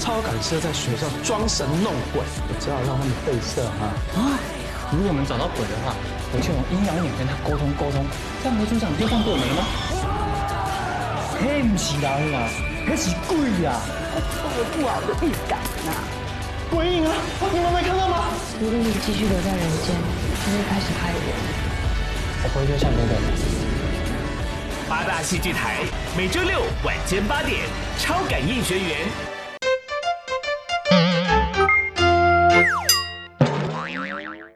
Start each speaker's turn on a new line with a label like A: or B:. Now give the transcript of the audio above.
A: 超感社在学校装神弄鬼，我只好让他们备色哈。
B: 啊，如果我们找到鬼的话，我就用阴阳眼跟他沟通，这样罗组长不就放过我们了吗？嘿，不是人啊，那是鬼啊！
C: 我不好的预感呐。
A: 鬼影啊！你们没看到吗？
D: 如果你继续留在人间，就会开始害人。
B: 我不会就像那个。
E: 八大戏剧台每周六晚间8点，超感应学员